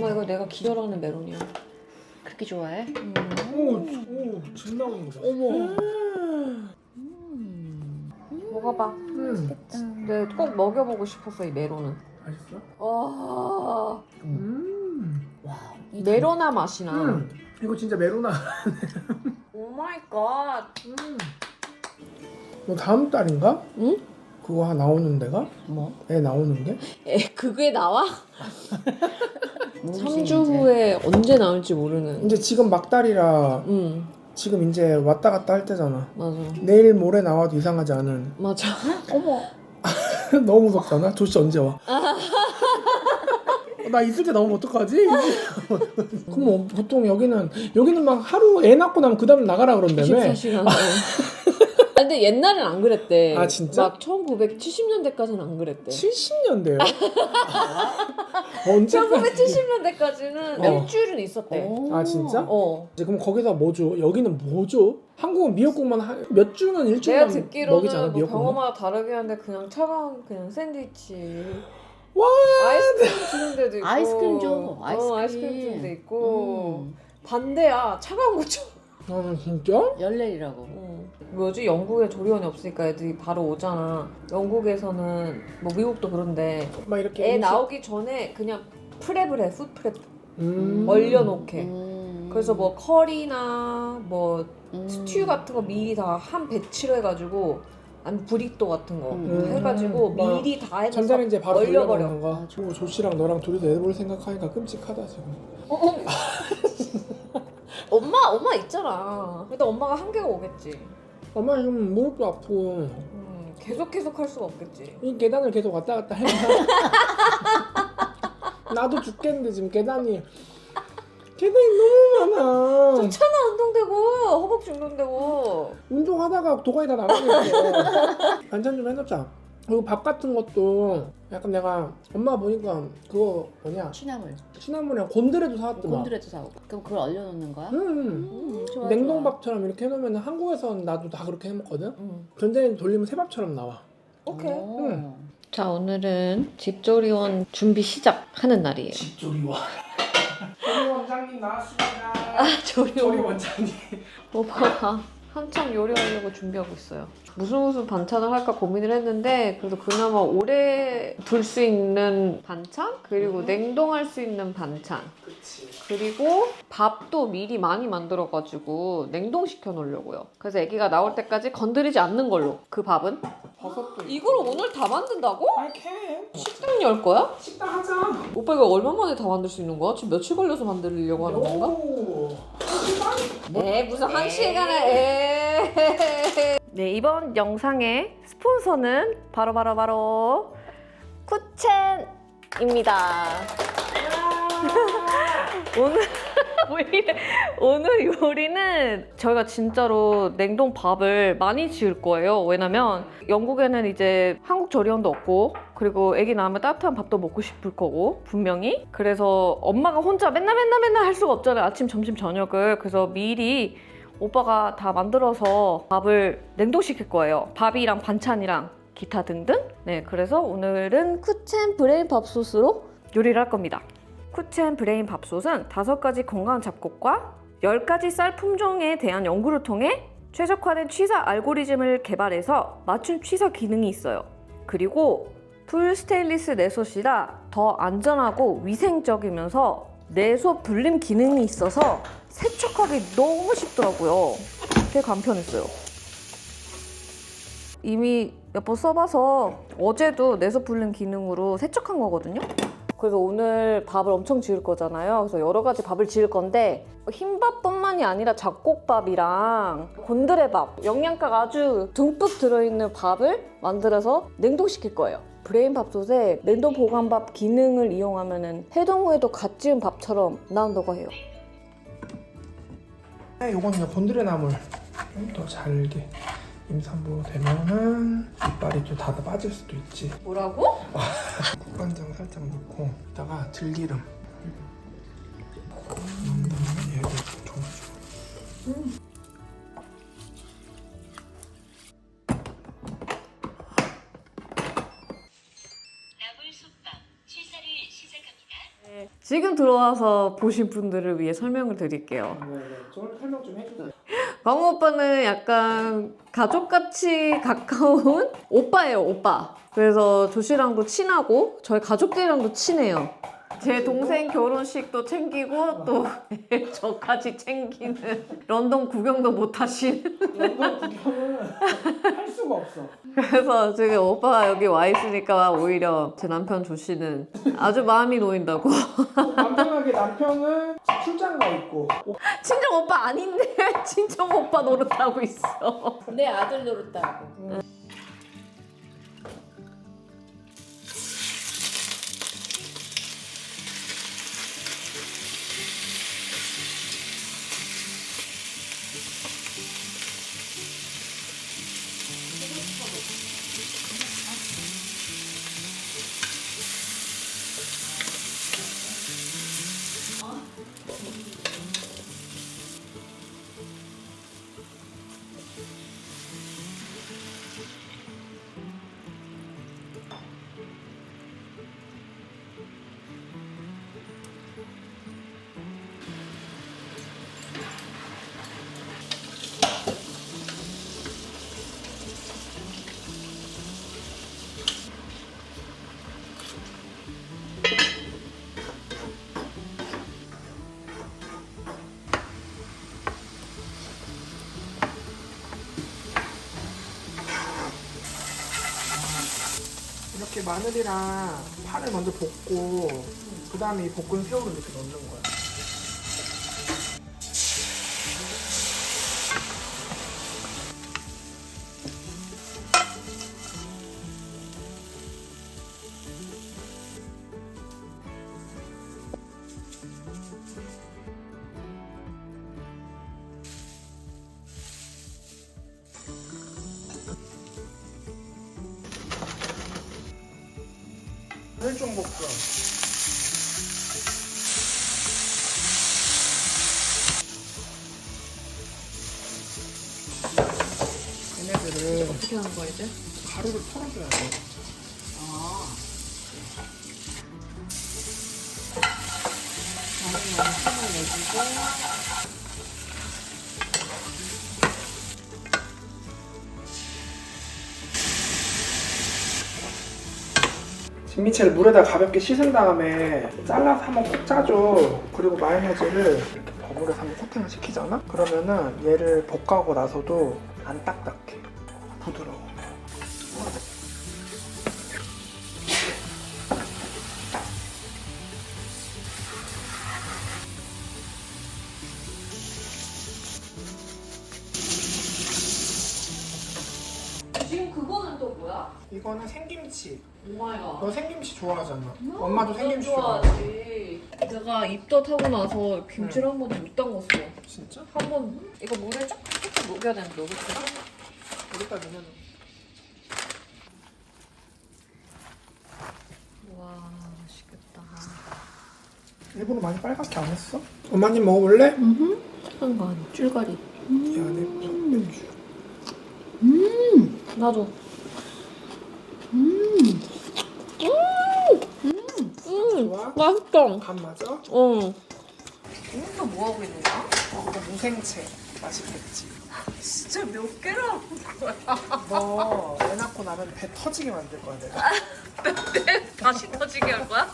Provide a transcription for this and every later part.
엄마 이거 내가 기절하는 메론이야. 그렇게 좋아해? 오, 진 나오는 거 봐. 어머. 먹어봐. 내가 꼭 먹여보고 싶었어, 이 메론은. 맛있어? 와, 와, 이 메로나 맛이 나. 이거 진짜 메로나. 오 마이 갓. 너 다음 달인가? 응? 그거 하나 나오는 데가? 뭐? 애 나오는 게? 그게 나와? 모르지, 3주 이제. 후에 언제 나올지 모르는. 이제 지금 막달이라 응, 지금 이제 왔다 갔다 할 때잖아. 맞아. 내일 모레 나와도 이상하지 않은. 맞아. 어머. 너무 무섭잖아. 조씨 언제 와? 나 있을 때 나오면 어떡하지? 그럼 뭐 보통 여기는 막 하루 애 낳고 나면 그 다음에 나가라 그런다며. 24시간. 근데 옛날엔 안 그랬대. 아, 진짜? 막 1970년대까지는 안 그랬대. 70년대요? 언제? 1970년대까지는 일주일은 있었대. 아 진짜? 어. 이제 그럼 거기서 뭐 줘? 여기는 뭐 줘? 한국은 미역국만 몇 주는 일주일만 내가 먹이잖아. 듣기로는 뭐 미역국만. 병원마다 다르긴 한데 그냥 차가운 그냥 샌드위치. 와. 아이스크림 주는 데도 있고. 아이스크림 줘. 아이스크림 주는 데 있고. 반대야. 차가운 거 줘. 아 진짜? 열내리라고. 뭐지? 영국에 조리원이 없으니까 애들이 바로 오잖아. 영국에서는 뭐 미국도 그런데 막 이렇게 애 음식- 나오기 전에 그냥 프랩을 해. 푸드프랩 음. 얼려놓게. 그래서 뭐 커리나 뭐 스튜 같은 거 미리 다 한 배치로 해가지고 아니면 브리또 같은 거 해가지고 막 미리 다 해서 전자레인지에 바로 얼려버려. 돌려버리는 거. 조씨랑 너랑 둘이서 애 볼 생각하니까 끔찍하다 지금. 엄마 있잖아. 근데 엄마가 한계가 오겠지. 엄마 지금 무릎도 아프고 계속 할 수가 없겠지. 이 계단을 계속 왔다 갔다 해. 나도 죽겠는데 지금 계단이 너무 많아. 좋잖아. 운동되고 허벅지 운동되고. 운동하다가 도가니 다 나가겠어. 반찬 좀 해놓자. 그리고 밥 같은 것도 약간 내가 엄마 보니까 그거 뭐냐 취나물이랑 곤드레도 사왔더만. 곤드레도 사고. 그럼 그걸 얼려놓는 거야? 좋아, 냉동밥처럼 이렇게 해놓으면 한국에서는 나도 다 그렇게 해먹거든. 응. 전자레인지 돌리면 새밥처럼 나와. 오케이. 응. 자, 오늘은 집조리원 준비 시작하는 날이에요. 집조리원. 조리 원장님 나왔습니다. 조리원. 원장님. 오빠가 한참 요리하려고 준비하고 있어요. 무슨 반찬을 할까 고민을 했는데 그래도 그나마 오래 둘 수 있는 반찬 그리고 냉동할 수 있는 반찬 그치. 그리고 밥도 미리 많이 만들어가지고 냉동시켜 놓으려고요. 그래서 아기가 나올 때까지 건드리지 않는 걸로. 그 밥은 버섯도. 이걸 오늘 다 만든다고? I can. 식당 열 거야? 식당 하자. 오빠 이거 얼마 만에 다 만들 수 있는 거야? 지금 며칠 걸려서 만들려고 하는 건가? 오. 무슨 한 시간에 네, 이번 영상의 스폰서는 바로 쿠첸입니다. 오늘 요리는 저희가 진짜로 냉동 밥을 많이 지을 거예요. 왜냐면 영국에는 이제 한국 조리원도 없고 그리고 애기 낳으면 따뜻한 밥도 먹고 싶을 거고 분명히. 그래서 엄마가 혼자 맨날 할 수가 없잖아요. 아침, 점심, 저녁을. 그래서 미리 오빠가 다 만들어서 밥을 냉동시킬 거예요. 밥이랑 반찬이랑 기타 등등. 네, 그래서 오늘은 쿠첸 브레인 밥솥으로 요리를 할 겁니다. 쿠첸 브레인 밥솥은 5가지 건강 잡곡과 10가지 쌀 품종에 대한 연구를 통해 최적화된 취사 알고리즘을 개발해서 맞춤 취사 기능이 있어요. 그리고 풀 스테인리스 내솥이라 더 안전하고 위생적이면서 내솥 불림 기능이 있어서 세척하기 너무 쉽더라고요. 되게 간편했어요. 이미 몇 번 써봐서 어제도 내솥 불림 기능으로 세척한 거거든요. 그래서 오늘 밥을 엄청 지을 거잖아요. 그래서 여러 가지 밥을 지을 건데 흰밥뿐만이 아니라 잡곡밥이랑 곤드레밥, 영양가가 아주 듬뿍 들어있는 밥을 만들어서 냉동시킬 거예요. 브레인 밥솥에 냉동 보관밥 기능을 이용하면 해동 후에도 갓 지은 밥처럼 나온다고 해요. 요거는 그냥 곤드레 나물 좀 더 잘게 임산부 되면은 이빨이 좀 다 빠질 수도 있지. 뭐라고? 국간장 살짝 넣고 이따가 들기름 넣은 다음에 얘를 저어줘. 나물 솥밥 취사를 시작합니다. 지금 들어와서 보신 분들을 위해 설명을 드릴게요. 네네. 좀 설명 좀 해주세요. 광호 오빠는 약간 가족같이 가까운 오빠예요, 오빠. 그래서 조씨랑도 친하고 저희 가족들이랑도 친해요. 제 동생 결혼식도 챙기고 또 저까지 챙기는 런던 구경도 못 하시는. 런던 구경은 할 수가 없어. 그래서 지금 오빠가 여기 와 있으니까 오히려 제 남편 조씨는 아주 마음이 놓인다고. 남편에게 남편은 출장 가 있고 친정 오빠 아닌데 친정 오빠 노릇하고 있어. 내 아들 노릇하고. 이렇게 마늘이랑 파를 먼저 볶고 그 다음에 이 볶은 새우를 이렇게 넣는 거야. 일종볶음. 얘네들을 어떻게 하는 거야 이제? 가루를 털어줘야 돼. 마늘 향을 내주고. 진미채를 물에다 가볍게 씻은 다음에 잘라서 한번 콕 짜줘. 그리고 마요네즈를 이렇게 버무려서 한번 코팅을 시키잖아? 그러면은 얘를 볶아고 나서도 안 딱딱해. 부드러워. 지금 그거는 또 뭐야? 이거는 생김치. 오마이갓. 너 생김치 좋아하잖아. 엄마도 생김치 좋아해. 좋아하지. 내가 입덧하고 나서 김치를 한 번도 못 담갔어. 진짜? 한 번 이거 물에 조금 녹여야 되는데 녹였어? 여기다 넣으면 와 맛있겠다. 일부러 많이 빨갛게 안 했어? 엄마님 먹어볼래? 착한 거 아니야? 쫄가리. 이 안에 맥주. 나도. 좋아? 맛있다. 간 맞아? 응. 이거 뭐 하고 있는 거야? 이거 무생채. 맛있겠지? 진짜 몇 개를 하고 거야? 너 애 낳고 나면 배 터지게 만들 거야 내가. 다시 터지게 할 거야?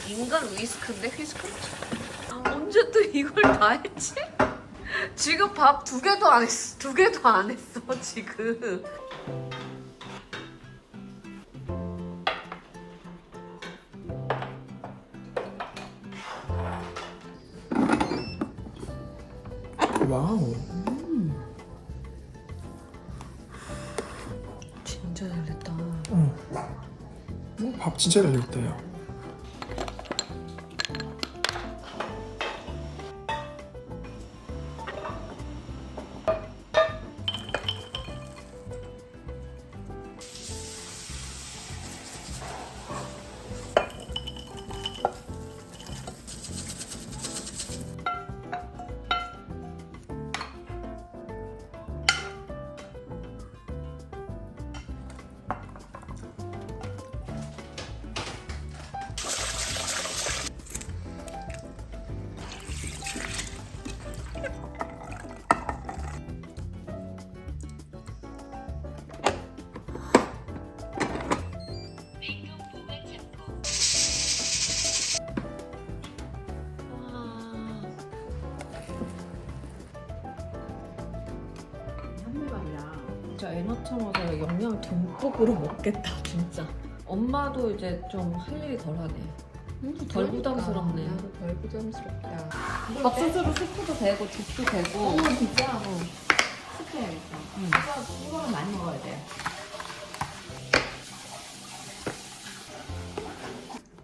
인간 위스크인데 휘스크? 언제 또 이걸 다 했지? 지금 밥 2개도 안 했어. 2개도 안 했어 지금. 와우. 진짜 잘했다. 밥 진짜 잘 익었대요. 한매발이야. 진짜 애 낳자마자 영양 듬뿍으로 먹겠다 진짜. 엄마도 이제 좀 할 일이 덜하네. 덜 부담스럽네. 나도 덜 부담스럽다. 밥솥으로 수프도 되고 죽도 되고. 진짜? 스프해야겠다. 이거는 많이 먹어야 돼.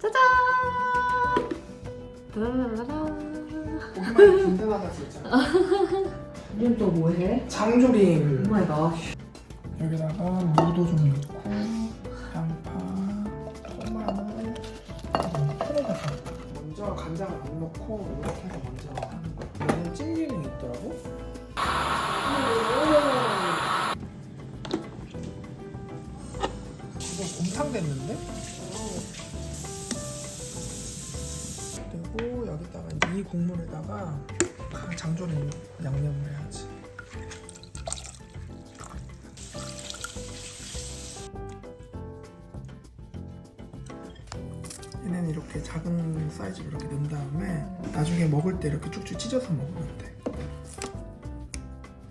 짜잔! 따라라라. 오랜만에 든든하다 진짜. 이건 또 뭐해? 장조림. 오 마이 갓. 여기다가 무도 좀 넣고 양파, 토마늘 풀어가서 먼저 간장을 안 넣고 이렇게 해서 먼저 하는 거야. 얘는 찔기능이 있더라고. 이거 곰탕됐는데? 그리고 여기다가 이 국물에다가 장조림 양념을 해야지. 얘는 이렇게 작은 사이즈로 이렇게 넣은 다음에 나중에 먹을 때 이렇게 쭉쭉 찢어서 먹으면 돼.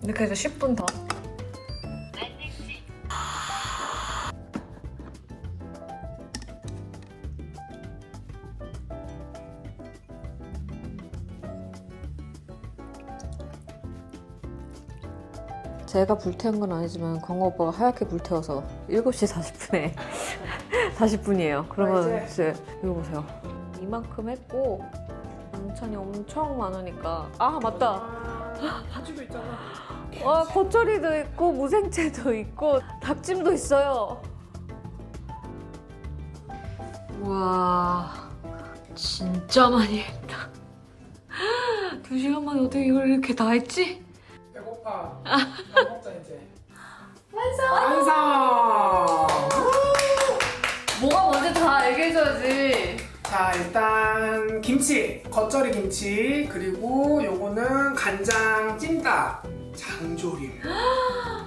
이렇게 해서 10분 더. 제가 불태운 건 아니지만 광호 오빠가 하얗게 불태워서 7시 40분에 40분이에요. 그러면 이제 이거 보세요. 이만큼 했고 반찬이 엄청 많으니까 아 맞다. 가지고 있잖아. 와 겉절이도 있고 무생채도 있고 닭찜도 있어요. 와 진짜 많이 했다. 2시간 만에 어떻게 이걸 이렇게 다 했지? 배고파. 밥 먹자 이제. 완성! 뭐가 뭔지 다 얘기해줘야지. 자 일단 김치, 겉절이 김치, 그리고 요거는 간장 찜닭, 장조림,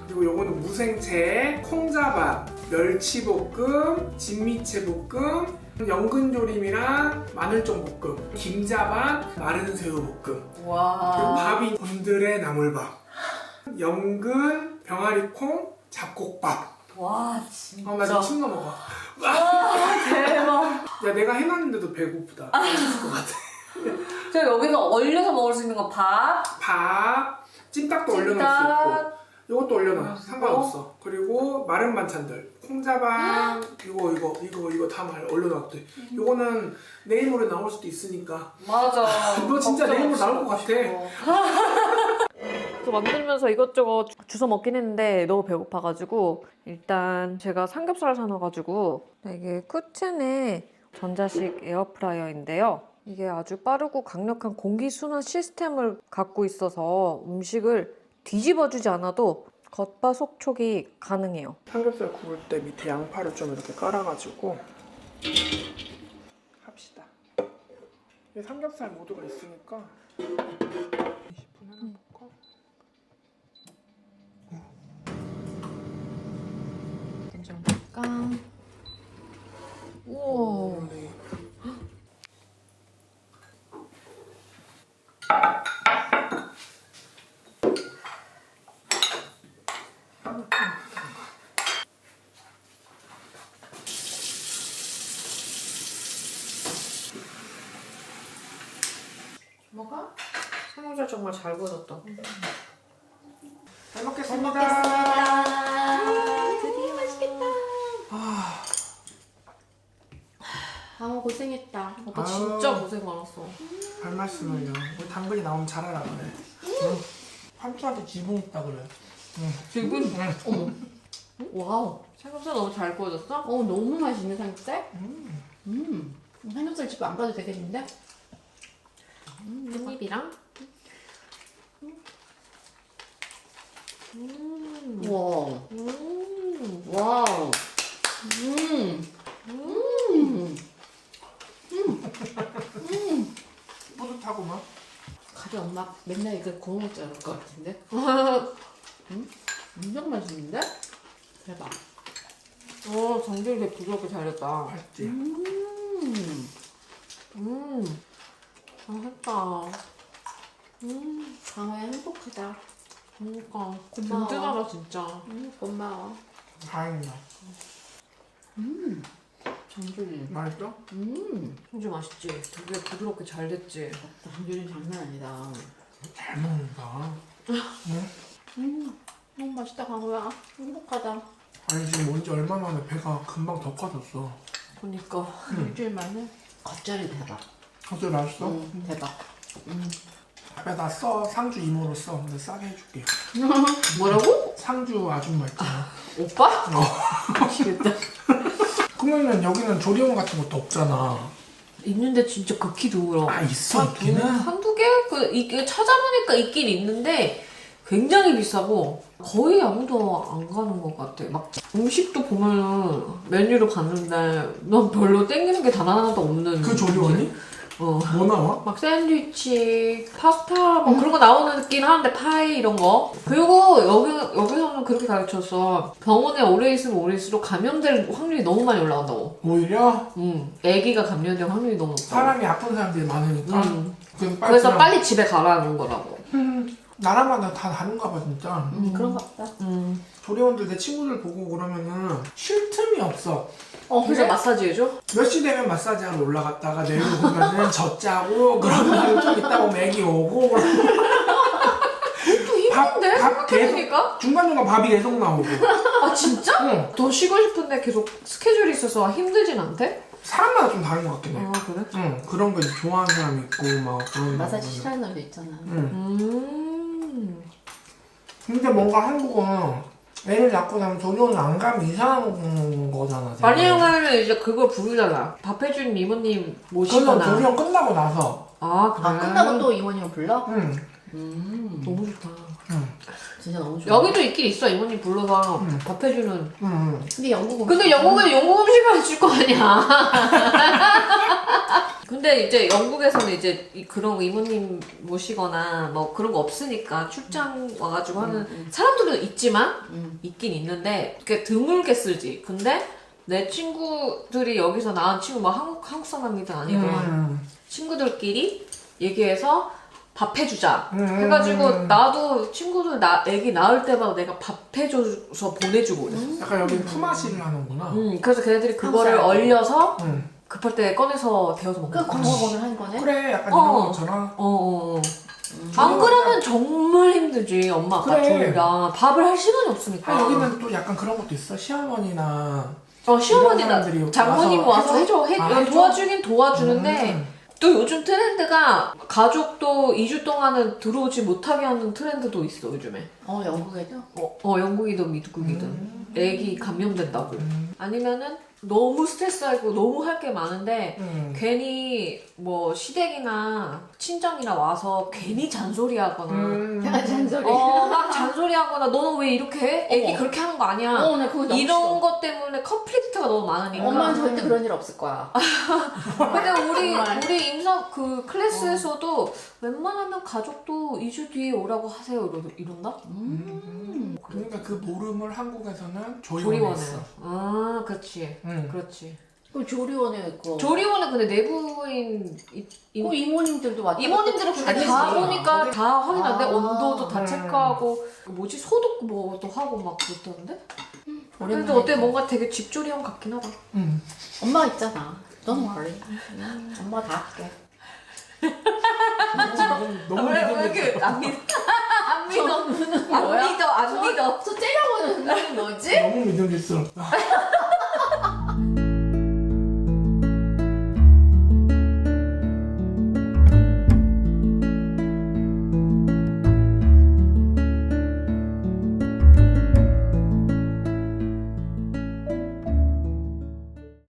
그리고 요거는 무생채, 콩자반, 멸치볶음, 진미채볶음, 연근조림이랑 마늘종볶음, 김자반, 마른 새우볶음, 그리고 와. 밥이 곤드레 나물밥, 연근, 병아리콩, 잡곡밥. 와 진짜. 나 지금 침 넘어가. 대박. 야 내가 해놨는데도 배고프다. 맛있을 것 같아. 저 여기서 얼려서 먹을 수 있는 거 밥. 밥, 찜닭도 올려놓을 수 있고 이것도 올려놔. 상관없어. 그리고 마른 반찬들 콩자반 이거 다 올려놨대. 이거는 내일 모레 나올 수도 있으니까. 맞아. 너 진짜 내일 모레 나올 것 같아. 또 만들면서 이것저것 주워 먹긴 했는데 너무 배고파가지고 일단 제가 삼겹살을 사놔가지고 이게 쿠첸의 전자식 에어프라이어인데요. 이게 아주 빠르고 강력한 공기순환 시스템을 갖고 있어서 음식을 뒤집어주지 않아도 겉바속촉이 가능해요. 삼겹살 구울 때 밑에 양파를 좀 이렇게 깔아가지고 합시다. 이 삼겹살 모드가 있으니까 20분 해놓을까? 깡. 우와. 네. 먹어? 삼겹살 정말 잘 구워졌다. 잘 먹겠습니다. 드디어 맛있겠다. 아, 강호 고생했다. 오빠 아유. 진짜 고생 많았어. 별 말씀을요. 우리 당근이 나오면 잘하라 그래. 삼촌한테 지붕 있다 그래. 지금? 어머. 와우. 삼겹살 너무 잘 구워졌어? 너무 맛있는 삼겹살? 삼겹살 집 안 가도 되겠는데? 한 입이랑. 우와. 음. 와우. 뿌듯하구만. 가게 엄마 맨날 이거 구워 먹지 않을 것 같은데? 엄청 맛있는데? 대박. 정준이 되게 부드럽게 잘했다. 맛있지? 잘했다. 강호야 행복하다. 그러니까 고마워. 든든하다 진짜. 고마워. 다행이다. 장조림. 맛있어? 진짜 맛있지? 되게 부드럽게 잘 됐지? 장조림 장난 아니다. 잘 먹는다. 너무 맛있다 강호야. 행복하다. 아니 지금 온지 얼마 만에 배가 금방 더 커졌어. 그니까. 일주일 만에. 겉절이 대박. 갑자기 맛있어? 대박. 야, 나 써. 상주 이모로 써. 근데 싸게 해줄게. 뭐라고? 상주 아줌마 있잖아. 오빠? 미치겠다. 그러면은 여기는 조리원 같은 것도 없잖아. 있는데 진짜 극히 드물어. 아 있어 있기는? 한두 개? 이게 찾아보니까 있긴 있는데 굉장히 비싸고 거의 아무도 안 가는 것 같아. 막 음식도 보면은 메뉴를 봤는데 난 별로 땡기는 게 단 하나도 없는. 그 조리원이? 어. 뭐 나와? 막 샌드위치, 파스타 뭐 그런 거 나오긴 하는데 파이 이런 거. 그리고 여기서는 그렇게 가르쳤어. 병원에 오래 있으면 오래 있을수록 감염될 확률이 너무 많이 올라간다고. 오히려 아기가 감염될 확률이 너무 높다고. 사람이 아픈 사람들이 많으니까 그래서 빨리 집에 가라는 거라고. 나라마다 다 다른가 봐 진짜. 그런가 보다. 조리원들 내 친구들 보고 그러면은 쉴 틈이 없어. 그래서 마사지 해줘? 몇 시 되면 마사지 하러 올라갔다가 내려오고 보면은 젖자고 그러면 좀 이따 오면 애기 오고 또 힘든데? 생각해보니까? 중간중간 밥이 계속 나오고. 아 진짜? 응. 더 쉬고 싶은데 계속 스케줄이 있어서 힘들진 않대? 사람마다 좀 다른 것 같긴 해. 아 그래? 응, 그런 거 좋아하는 사람이 있고 막 그런 마사지 거. 싫어하는 사람도 있잖아. 근데 뭔가 한국은 애를 낳고 나면 조리원을 안 가면 이상한 거잖아. 되게. 많이 가면 이제 그걸 부르잖아. 밥 해준 이모님 그건 모시거나. 조리원 끝나고 나서. 아 그래? 끝나고 또 이모님을 불러? 응. 너무 좋다. 진짜 너무 좋아. 여기도 있긴 있어. 이모님 불러서 밥 해주는. 응. 근데 영국 근데 영국은 영국 음식을 해줄 거 아니야. 근데 이제 영국에서는 이제 그런 거 이모님 모시거나 뭐 그런 거 없으니까 출장 와가지고 하는 사람들은 있지만 있긴 있는데 그게 드물게 쓰지. 근데 내 친구들이 여기서 낳은 친구 뭐 한국 사람이든 아니든 친구들끼리 얘기해서 밥 해주자 해가지고 나도 친구들 애기 낳을 때마다 내가 밥 해줘서 보내주고 그랬어. 약간 여기 품앗이를 하는구나. 그래서 걔네들이 그거를 한국 사람들. 얼려서 응. 급할 때 꺼내서 데워서 먹는 그 거야. 광고본을 하는 거네? 그래, 약간 어. 이런 것처럼. 안 그러면 정말 힘들지. 엄마 아빠 그래. 둘 다 밥을 할 시간이 없으니까. 아, 여기는 또 약간 그런 것도 있어. 시어머니나 시어머니나 이런 사람들이 장모님 와서 해줘. 해줘? 도와주긴 도와주는데 또 요즘 트렌드가 가족도 2주 동안은 들어오지 못하게 하는 트렌드도 있어 요즘에. 영국에도? 영국이든 미국이든 애기 감염된다고. 아니면은 너무 스트레스하고 너무 할 게 많은데 괜히 뭐 시댁이나 친정이나 와서 괜히 잔소리하거나 잔소리. 막 잔소리하거나 너는 왜 이렇게 해? 애기 그렇게 하는 거 아니야. 나 그거 너무 이런 싫어. 것 때문에 컨플릭트가 너무 많으니까. 엄마는 절대 그런 일 없을 거야. 근데 정말. 우리 임상 그 클래스에서도 웬만하면 가족도 2주 뒤에 오라고 하세요 이런다? 그러니까 그 모름을 한국에서는 조리원에 조리원에. 있어. 아, 그렇지. 응. 그렇지. 그 조리원에 있고. 조리원은 근데 내부인 그 이모님들도 왔다. 이모님들은 갔다 근데 다 다니지. 보니까 다 확인하는데 아. 온도도 다 체크하고 뭐지 소독 뭐도 하고 막 그랬던데? 근데 오랜만에 어때 뭔가 되게 집조리원 같긴 하다. 응. 엄마가 있잖아. Don't worry. 엄마가 다 할게. 너무 믿음직스러워. 안 믿어? 안 믿어? 안 믿어? 안 믿어? 저 째려보는 눈이 뭐지? 너무 믿음직스럽다.